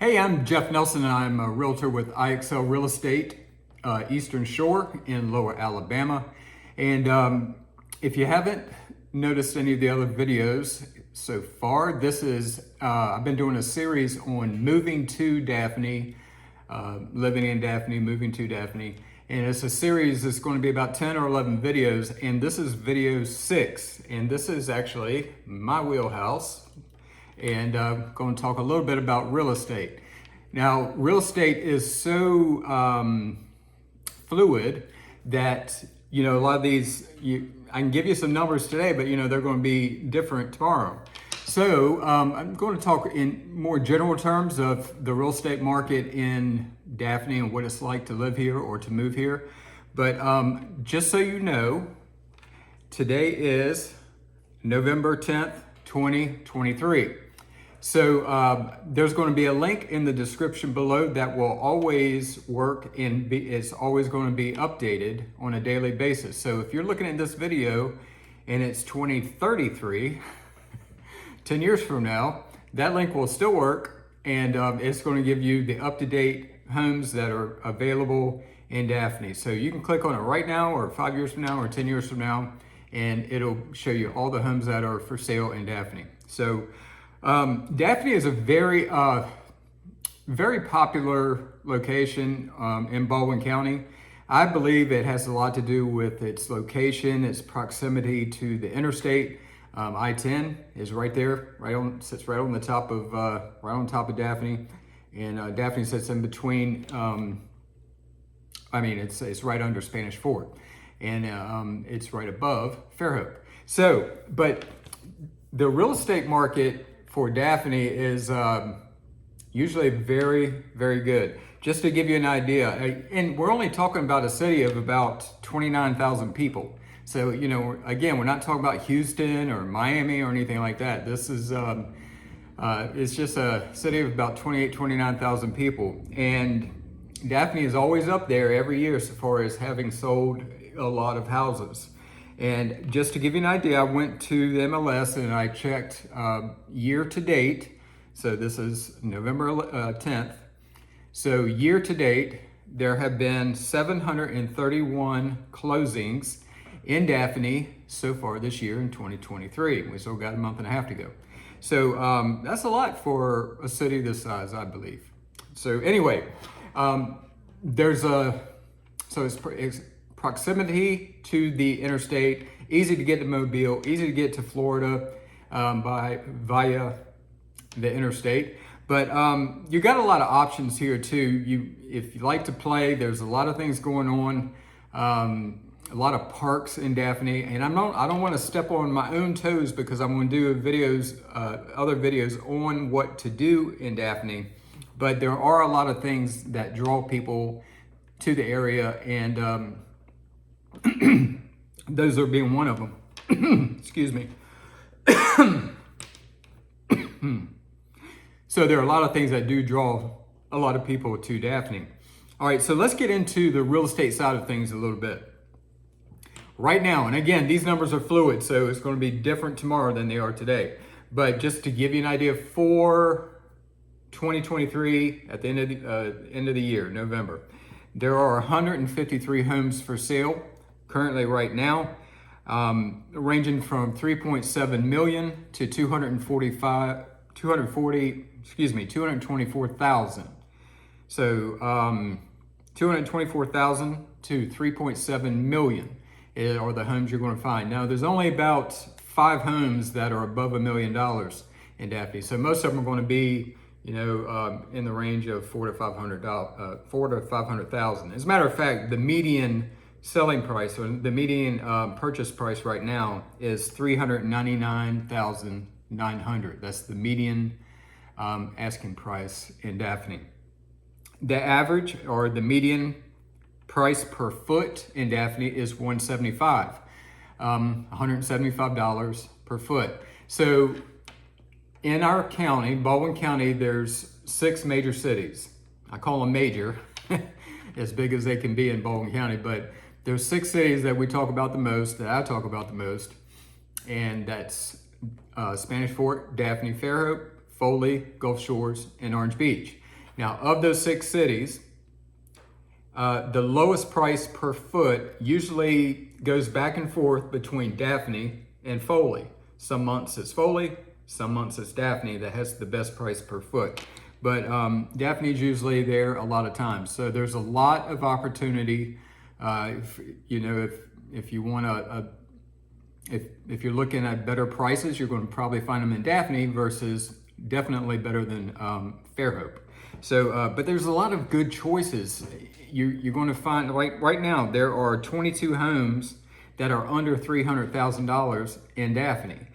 Hey, I'm Jeff Nelson, and I'm a realtor with IXL Real Estate, Eastern Shore in Lower Alabama. And if you haven't noticed any of the other videos so far, this is, I've been doing a series on moving to Daphne, living in Daphne, moving to Daphne. And it's a series that's going to be about 10 or 11 videos, and this is video 6. And this is actually my wheelhouse. And I'm going to talk a little bit about real estate. Now, real estate is so fluid that, a lot of these, I can give you some numbers today, but they're going to be different tomorrow. So I'm going to talk in more general terms of the real estate market in Daphne and what it's like to live here or to move here. But just so you know, today is November 10th, 2023. So there's going to be a link in the description below that will always work and it's always going to be updated on a daily basis. So if you're looking at this video and it's 2033, 10 years from now, that link will still work, and it's going to give you the up-to-date homes that are available in Daphne. So you can click on it right now, or 5 years from now, or 10 years from now, and it'll show you all the homes that are for sale in Daphne. So Daphne is a very popular location in Baldwin County. I believe it has a lot to do with its location, its proximity to the interstate. I-10 is right there, sits right on the top of Daphne, and Daphne sits in between. It's right under Spanish Fort, and it's right above Fairhope. So, but the real estate market for Daphne is usually very, very good. Just to give you an idea, and we're only talking about a city of about 29,000 people. So, again, we're not talking about Houston or Miami or anything like that. This is, it's just a city of about 29,000 people. And Daphne is always up there every year so far as having sold a lot of houses. And just to give you an idea, I went to the MLS and I checked year to date. So this is November 10th. So year to date, there have been 731 closings in Daphne so far this year in 2023. We still got a month and a half to go. So that's a lot for a city this size, I believe. So anyway, it's proximity to the interstate, easy to get to Mobile, easy to get to Florida via the interstate. But you got a lot of options here too. If you like to play, there's a lot of things going on. A lot of parks in Daphne, and I don't want to step on my own toes because I'm going to do other videos on what to do in Daphne. But there are a lot of things that draw people to the area, and those are being one of them. Excuse me. So there are a lot of things that do draw a lot of people to Daphne. All right, so let's get into the real estate side of things a little bit. Right now, and again, these numbers are fluid, so it's going to be different tomorrow than they are today. But just to give you an idea, for 2023, at the end of the year, November, there are 153 homes for sale currently right now, ranging from 3.7 million to 224,000. So 224,000 to 3.7 million. Are the homes you're going to find. Now, there's only about 5 homes that are above $1 million in Daphne. So most of them are going to be, in the range of $400,000 to $500,000. As a matter of fact, the median selling price or the median purchase price right now is $399,900. That's the median asking price in Daphne. The average or the median price per foot in Daphne is $175, $175 per foot. So in our county, Baldwin County, there's 6 major cities. I call them major, as big as they can be in Baldwin County, but there's 6 cities that we talk about the most, that I talk about the most, and that's Spanish Fort, Daphne, Fairhope, Foley, Gulf Shores, and Orange Beach. Now, of those 6 cities, the lowest price per foot usually goes back and forth between Daphne and Foley. Some months it's Foley, some months it's Daphne that has the best price per foot. But Daphne's usually there a lot of times. So there's a lot of opportunity. If you want if you're looking at better prices, you're going to probably find them in Daphne versus definitely better than Fairhope. So, but there's a lot of good choices. You're going to find, right now, there are 22 homes that are under $300,000 in Daphne.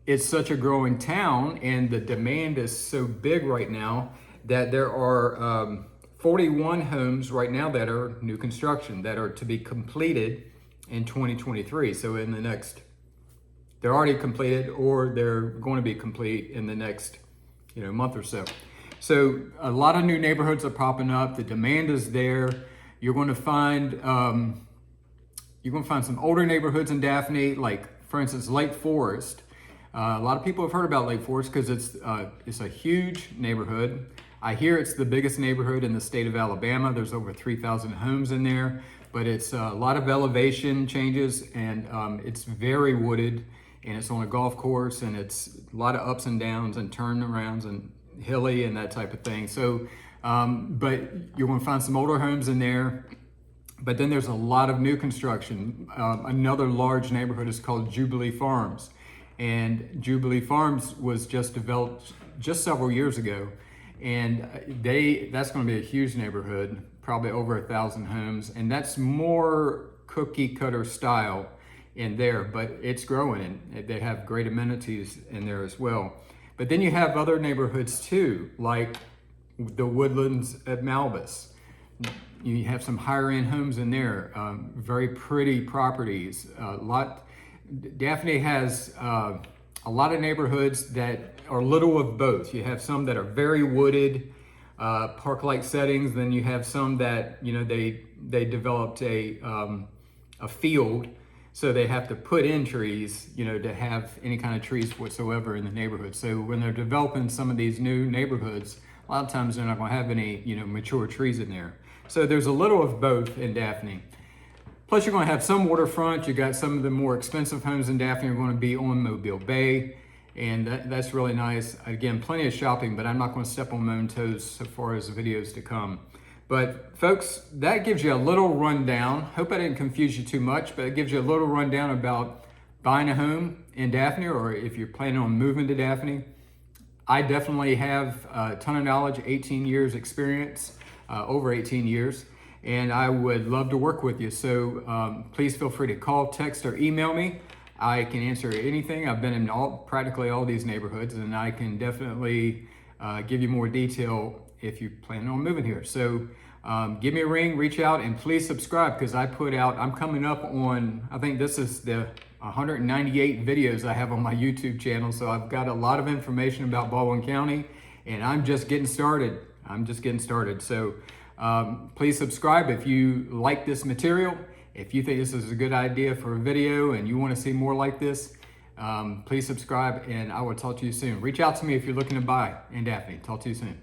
It's such a growing town, and the demand is so big right now that there are 41 homes right now that are new construction that are to be completed in 2023. So in the next, they're already completed or they're going to be complete in the next month or so. So a lot of new neighborhoods are popping up. The demand is there. You're going to find some older neighborhoods in Daphne, like for instance Lake Forest. A lot of people have heard about Lake Forest because it's a huge neighborhood. I hear it's the biggest neighborhood in the state of Alabama. There's over 3,000 homes in there, but it's a lot of elevation changes, and it's very wooded, and it's on a golf course, and it's a lot of ups and downs and turnarounds and hilly and that type of thing. So, but you're going to find some older homes in there, but then there's a lot of new construction. Another large neighborhood is called Jubilee Farms, and Jubilee Farms was just developed just several years ago, and that's going to be a huge neighborhood, probably over 1,000 homes, and that's more cookie cutter style in there, but it's growing, and they have great amenities in there as well. But then you have other neighborhoods too, like the Woodlands at Malbus. You have some higher end homes in there, very pretty properties. Daphne has a lot of neighborhoods that are little of both. You have some that are very wooded, park-like settings. Then you have some that they developed a field, so they have to put in trees, to have any kind of trees whatsoever in the neighborhood. So when they're developing some of these new neighborhoods, a lot of times they're not going to have any, mature trees in there. So there's a little of both in Daphne. Plus you're going to have some waterfront. You got some of the more expensive homes in Daphne are going to be on Mobile Bay, and that's really nice. Again, plenty of shopping, but I'm not going to step on my own toes so far as the videos to come. But folks, that gives you a little rundown. Hope I didn't confuse you too much, but it gives you a little rundown about buying a home in Daphne, or if you're planning on moving to Daphne. I definitely have a ton of knowledge, 18 years experience, over 18 years, and I would love to work with you. So please feel free to call, text, or email me. I can answer anything. I've been in practically all these neighborhoods, and I can definitely give you more detail if you plan on moving here. So give me a ring, reach out, and please subscribe, because I'm coming up on, I think this is the 198 videos I have on my YouTube channel. So I've got a lot of information about Baldwin County, and I'm just getting started. So please subscribe if you like this material. If you think this is a good idea for a video and you want to see more like this, please subscribe, and I will talk to you soon. Reach out to me if you're looking to buy in Daphne. Talk to you soon.